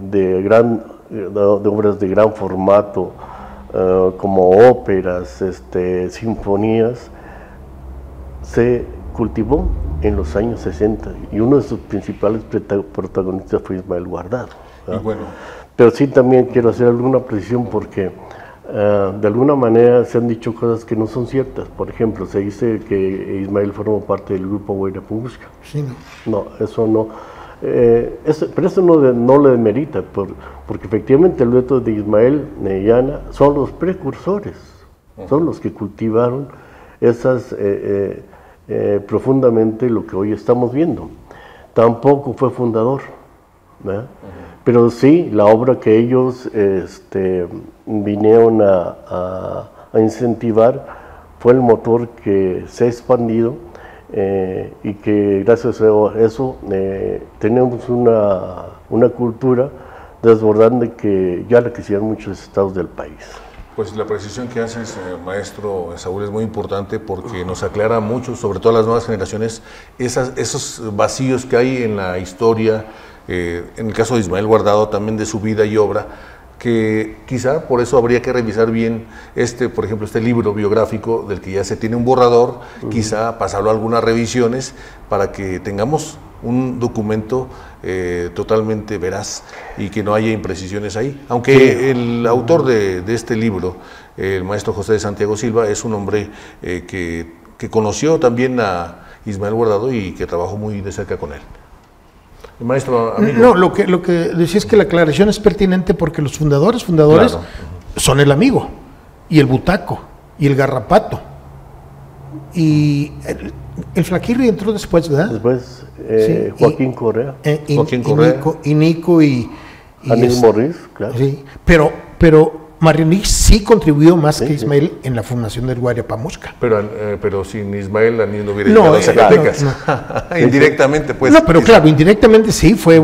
S3: obras de gran formato, como óperas, sinfonías, se cultivó en los años 60 y uno de sus principales protagonistas fue Ismael Guardado.
S1: Bueno.
S3: Pero sí también quiero hacer alguna precisión porque de alguna manera se han dicho cosas que no son ciertas. Por ejemplo, se dice que Ismael formó parte del grupo Huayrapunguska.
S2: Sí, ¿no?
S3: No, eso no. Pero eso no le demerita, porque efectivamente el dueto de Ismael y Ana son los precursores, son los que cultivaron esas profundamente lo que hoy estamos viendo. Tampoco fue fundador, ¿verdad? Pero sí, la obra que ellos vinieron a incentivar fue el motor que se ha expandido y que gracias a eso tenemos una cultura desbordante que ya la quisieran muchos estados del país.
S1: Pues la precisión que haces, maestro Saúl, es muy importante porque nos aclara mucho, sobre todo a las nuevas generaciones, esos vacíos que hay en la historia, en el caso de Ismael Guardado, también de su vida y obra, que quizá por eso habría que revisar bien por ejemplo, este libro biográfico del que ya se tiene un borrador, quizá pasarlo a algunas revisiones para que tengamos un documento totalmente veraz y que no haya imprecisiones ahí. Aunque el autor de este libro, el maestro José de Santiago Silva, es un hombre que conoció también a Ismael Guardado y que trabajó muy de cerca con él. Maestro, amigo.
S2: No, lo que decía es que la aclaración es pertinente porque los fundadores claro. Son el amigo, y el butaco, y el garrapato, y el Flaquirri entró después, ¿verdad?
S3: Después Joaquín Correa.
S1: Joaquín Correa.
S2: Y Nico y
S3: Anís Morris, claro.
S2: Sí, pero Marianich sí contribuyó más que Ismael en la fundación del Huayrapunguska.
S1: Pero sin Ismael, Anís no hubiera llegado a Zacatecas. No. Indirectamente, pues.
S2: No, pero claro, indirectamente sí, fue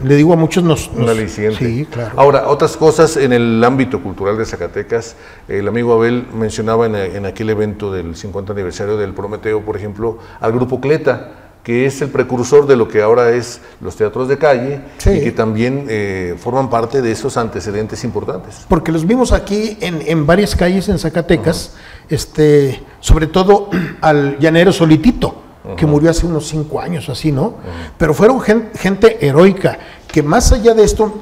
S2: le digo a muchos
S1: un aliciente.
S2: Sí, claro.
S1: Ahora, otras cosas en el ámbito cultural de Zacatecas, el amigo Abel mencionaba en aquel evento del 50 aniversario del Prometeo, por ejemplo, al grupo Cleta, que es el precursor de lo que ahora es los teatros de calle, sí. Y que también forman parte de esos antecedentes importantes.
S2: Porque los vimos aquí en varias calles en Zacatecas, sobre todo al llanero Solitito, que murió hace unos 5 años, así, ¿no? Pero fueron gente heroica, que más allá de esto,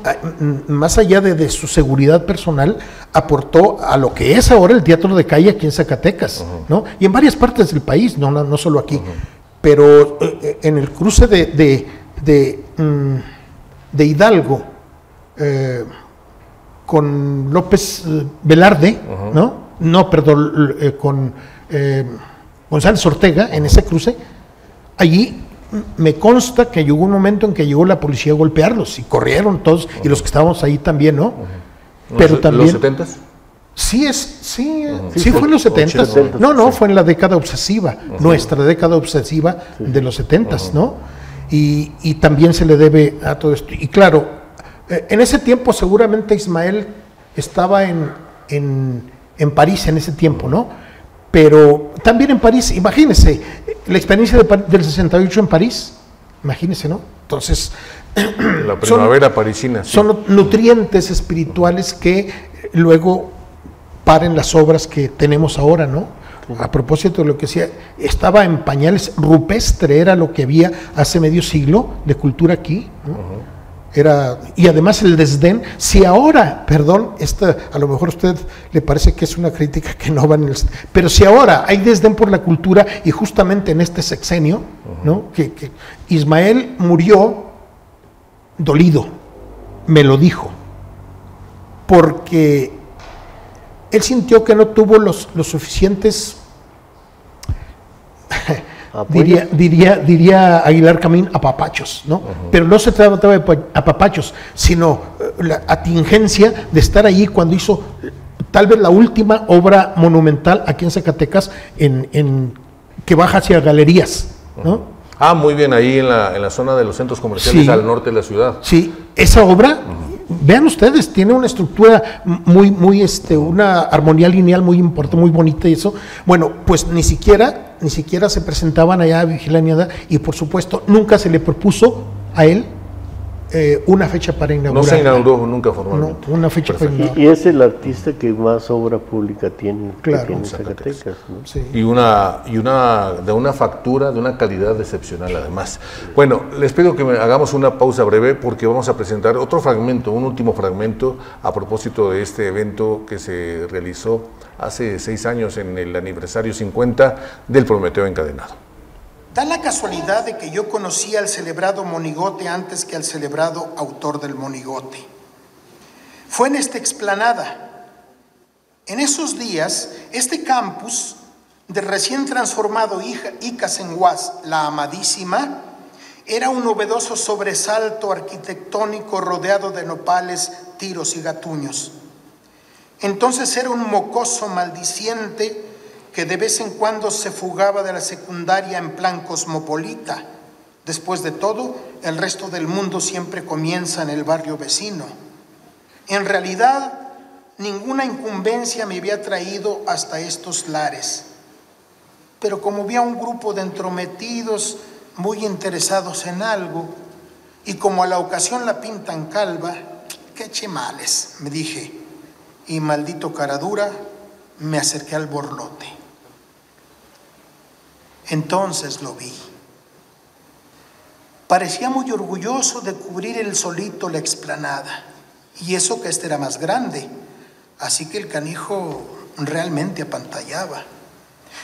S2: más allá de su seguridad personal, aportó a lo que es ahora el teatro de calle aquí en Zacatecas, ¿no? Y en varias partes del país, no solo aquí. Pero en el cruce de Hidalgo con López Velarde, ¿no? Perdón, con González Ortega, en ese cruce, allí me consta que llegó un momento en que llegó la policía a golpearlos y corrieron todos, y los que estábamos ahí también, ¿no? Pero también...
S1: ¿Los 70s?
S2: Sí fue en los 70s. No, fue en la década obsesiva, nuestra década obsesiva de los 70s, ¿no? Y también se le debe a todo esto. Y claro, en ese tiempo seguramente Ismael estaba en París en ese tiempo, ¿no? Pero también en París, imagínense, la experiencia del 68 en París, imagínense, ¿no? Entonces...
S1: La primavera parisina. Sí.
S2: Son nutrientes espirituales que luego paren las obras que tenemos ahora, ¿no? a propósito de lo que decía, estaba en pañales, rupestre era lo que había hace medio siglo de cultura aquí, ¿no? Y además el desdén, si ahora, perdón, a lo mejor a usted le parece que es una crítica que no va en el... Pero si ahora hay desdén por la cultura, y justamente en este sexenio, ¿no? que Ismael murió dolido, me lo dijo, porque él sintió que no tuvo los suficientes... diría Aguilar Camín, apapachos, ¿no? Pero no se trataba de apapachos, sino la atingencia de estar allí cuando hizo tal vez la última obra monumental aquí en Zacatecas, que baja hacia Galerías, ¿no?
S1: Muy bien, ahí en la zona de los centros comerciales, sí, al norte de la ciudad.
S2: Sí, esa obra, vean ustedes, tiene una estructura muy, una armonía lineal muy importante, muy bonita y eso. Bueno, pues ni siquiera se presentaban allá a Vigilania, y por supuesto nunca se le propuso a él una fecha para inaugurar.
S1: No se inauguró nunca formalmente.
S2: No, una fecha para inaugurar.
S3: Y es el artista que más obra pública tiene,
S2: claro,
S3: que tiene Zacatecas, ¿no?
S2: Sí.
S1: Y de una factura, de una calidad excepcional además. Bueno, les pido que hagamos una pausa breve porque vamos a presentar otro fragmento, un último fragmento a propósito de este evento que se realizó hace 6 años en el aniversario 50 del Prometeo Encadenado.
S2: Da la casualidad de que yo conocí al celebrado monigote antes que al celebrado autor del monigote. Fue en esta explanada. En esos días, este campus del recién transformado Icasenguas, la amadísima, era un novedoso sobresalto arquitectónico rodeado de nopales, tiros y gatuños. Entonces era un mocoso maldiciente que de vez en cuando se fugaba de la secundaria en plan cosmopolita. Después de todo, el resto del mundo siempre comienza en el barrio vecino. En realidad, ninguna incumbencia me había traído hasta estos lares. Pero como vi a un grupo de entrometidos muy interesados en algo, y como a la ocasión la pintan calva, qué chemales, me dije, y maldito caradura, me acerqué al borlote. Entonces lo vi. Parecía muy orgulloso de cubrir él solito la explanada, y eso que era más grande, así que el canijo realmente apantallaba.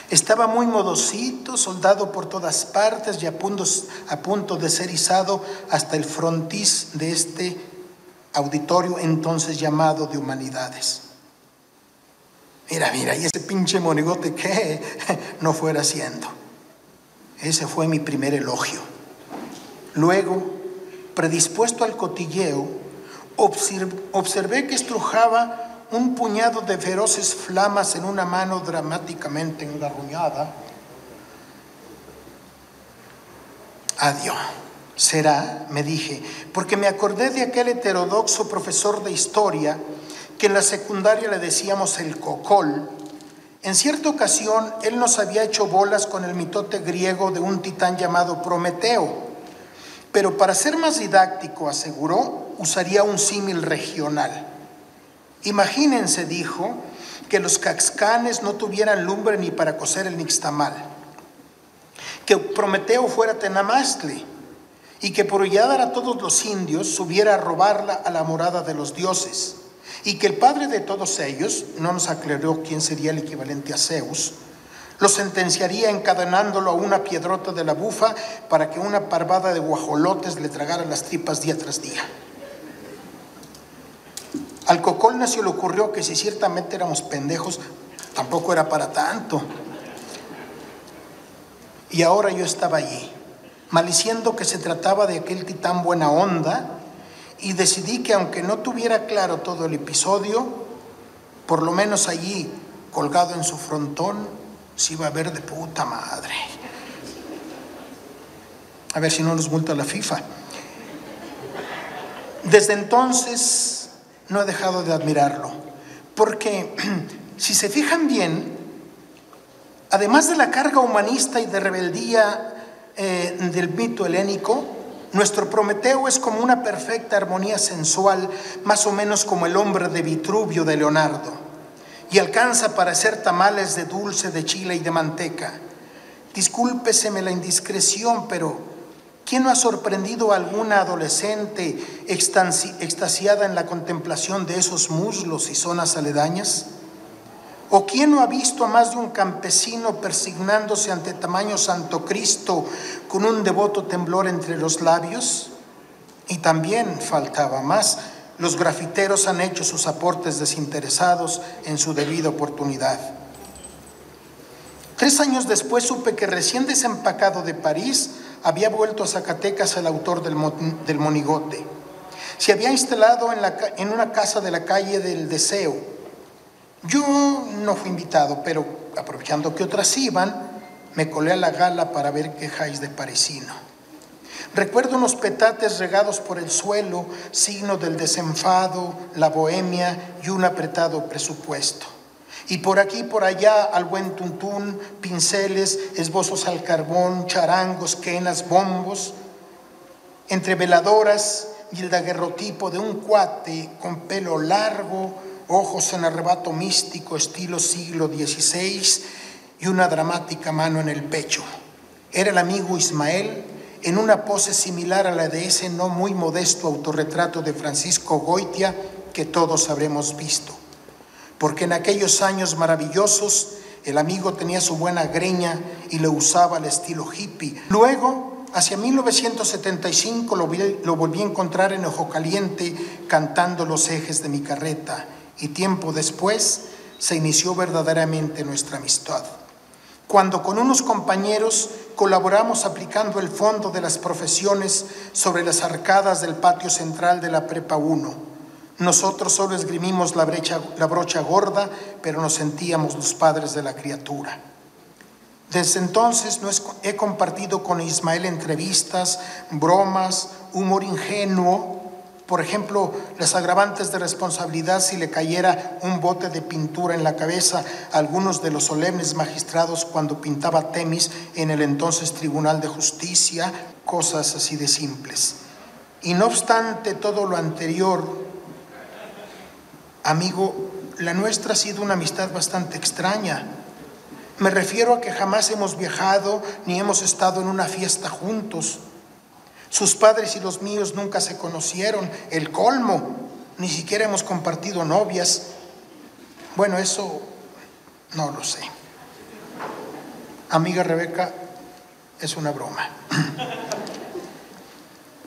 S2: Estaba muy modosito, soldado por todas partes y a punto de ser izado hasta el frontis de este auditorio entonces llamado de Humanidades. Mira, y ese pinche monigote que no fuera haciendo. Ese fue mi primer elogio. Luego, predispuesto al cotilleo, observé que estrujaba un puñado de feroces flamas en una mano dramáticamente engarruñada. Adiós. Será, me dije, porque me acordé de aquel heterodoxo profesor de historia que en la secundaria le decíamos el cocol. En cierta ocasión, él nos había hecho bolas con el mitote griego de un titán llamado Prometeo, pero para ser más didáctico, aseguró, usaría un símil regional. Imagínense, dijo, que los caxcanes no tuvieran lumbre ni para cocer el nixtamal, que Prometeo fuera Tenamastli, y que por huyar a todos los indios subiera a robarla a la morada de los dioses, y que el padre de todos ellos, no nos aclaró quién sería el equivalente a Zeus, lo sentenciaría encadenándolo a una piedrota de la bufa para que una parvada de guajolotes le tragara las tripas día tras día. Al cocol se le ocurrió que si ciertamente éramos pendejos, tampoco era para tanto. Y ahora yo estaba allí, maliciendo que se trataba de aquel titán buena onda, y decidí que aunque no tuviera claro todo el episodio, por lo menos allí, colgado en su frontón, se iba a ver de puta madre. A ver si no nos multa la FIFA. Desde entonces no he dejado de admirarlo, porque si se fijan bien, además de la carga humanista y de rebeldía del mito helénico, nuestro Prometeo es como una perfecta armonía sensual, más o menos como el hombre de Vitruvio de Leonardo. y alcanza para hacer tamales de dulce, de chile y de manteca. Discúlpeseme la indiscreción, pero ¿quién no ha sorprendido a alguna adolescente extasiada en la contemplación de esos muslos y zonas aledañas? ¿O quién no ha visto a más de un campesino persignándose ante tamaño Santo Cristo con un devoto temblor entre los labios? Y también faltaba más. Los grafiteros han hecho sus aportes desinteresados en su debida oportunidad. 3 años después supe que recién desempacado de París había vuelto a Zacatecas el autor del Monigote. Se había instalado en una casa de la calle del Deseo. Yo no fui invitado, pero aprovechando que otras iban, me colé a la gala para ver qué jais de parisino. Recuerdo unos petates regados por el suelo, signo del desenfado, la bohemia y un apretado presupuesto. Y por aquí y por allá al buen tuntún, pinceles, esbozos al carbón, charangos, quenas, bombos. Entre veladoras y el daguerrotipo de un cuate con pelo largo, ojos en arrebato místico, estilo siglo XVI y una dramática mano en el pecho. Era el amigo Ismael, en una pose similar a la de ese no muy modesto autorretrato de Francisco Goitia que todos habremos visto. Porque en aquellos años maravillosos el amigo tenía su buena greña y lo usaba al estilo hippie. Luego, hacia 1975, lo volví a encontrar en Ojo Caliente cantando Los ejes de mi carreta, y tiempo después se inició verdaderamente nuestra amistad. Cuando con unos compañeros colaboramos aplicando el fondo de las profesiones sobre las arcadas del patio central de la Prepa 1. Nosotros solo esgrimimos la brocha gorda, pero nos sentíamos los padres de la criatura. Desde entonces he compartido con Ismael entrevistas, bromas, humor ingenuo. Por ejemplo, las agravantes de responsabilidad si le cayera un bote de pintura en la cabeza a algunos de los solemnes magistrados cuando pintaba Temis en el entonces Tribunal de Justicia, cosas así de simples. Y no obstante todo lo anterior, amigo, la nuestra ha sido una amistad bastante extraña. Me refiero a que jamás hemos viajado ni hemos estado en una fiesta juntos. Sus padres y los míos nunca se conocieron, el colmo, ni siquiera hemos compartido novias. Bueno, eso no lo sé. Amiga Rebeca, es una broma.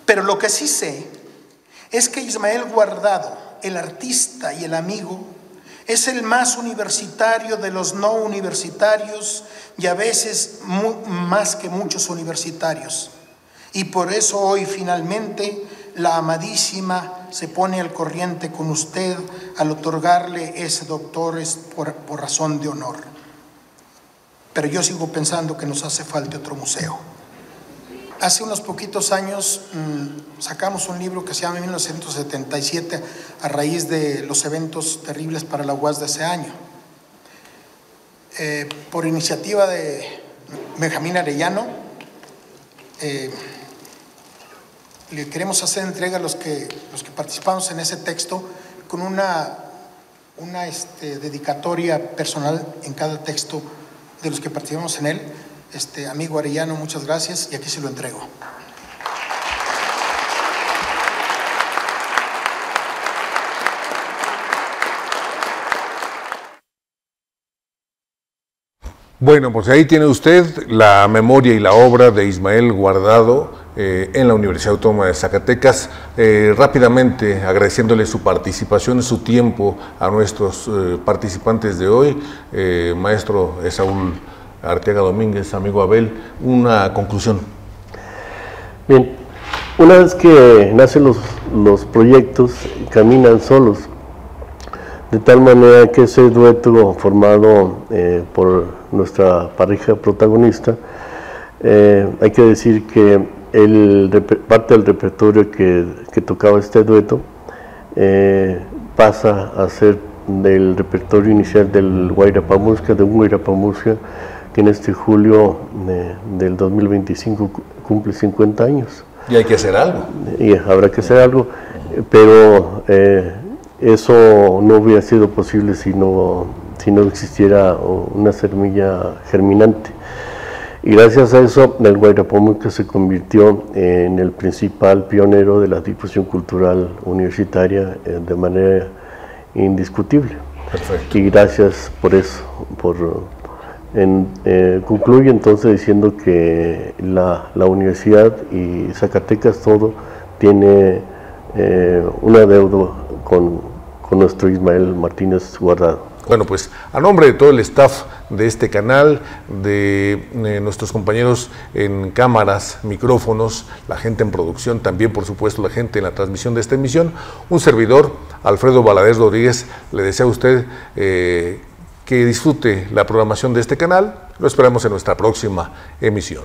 S2: Pero lo que sí sé es que Ismael Guardado, el artista y el amigo, es el más universitario de los no universitarios y a veces más que muchos universitarios. Y por eso hoy finalmente la amadísima se pone al corriente con usted al otorgarle ese doctores por razón de honor. Pero yo sigo pensando que nos hace falta otro museo. Hace unos poquitos años sacamos un libro que se llama 1977 a raíz de los eventos terribles para la UAS de ese año. Por iniciativa de Benjamín Arellano, le queremos hacer entrega a los que participamos en ese texto con una dedicatoria personal en cada texto de los que participamos en él. Amigo Arellano, muchas gracias y aquí se lo entrego.
S1: Bueno, pues ahí tiene usted la memoria y la obra de Ismael Guardado en la Universidad Autónoma de Zacatecas. Rápidamente agradeciéndole su participación y su tiempo a nuestros participantes de hoy, maestro Esaúl Arteaga Domínguez, amigo Abel, una conclusión.
S3: Bien, una vez que nacen los proyectos, caminan solos, de tal manera que ese dueto formado por nuestra pareja protagonista, hay que decir que parte del repertorio que tocaba este dueto pasa a ser del repertorio inicial del Guairapá Murcia, de un Guairapá Murcia que en este julio del 2025 cumple 50 años.
S1: Y hay que hacer algo.
S3: Y habrá que hacer algo, pero eso no hubiera sido posible si no si no existiera una semilla germinante. Y gracias a eso, el Guayrapamuca se convirtió en el principal pionero de la difusión cultural universitaria de manera indiscutible.
S1: Perfecto.
S3: Y gracias por eso. Concluyo entonces diciendo que la universidad y Zacatecas todo tiene una deuda con nuestro Ismael Martínez Guardado.
S1: Bueno, pues a nombre de todo el staff de este canal, de nuestros compañeros en cámaras, micrófonos, la gente en producción, también por supuesto la gente en la transmisión de esta emisión, un servidor, Alfredo Valadez Rodríguez, le desea a usted que disfrute la programación de este canal. Lo esperamos en nuestra próxima emisión.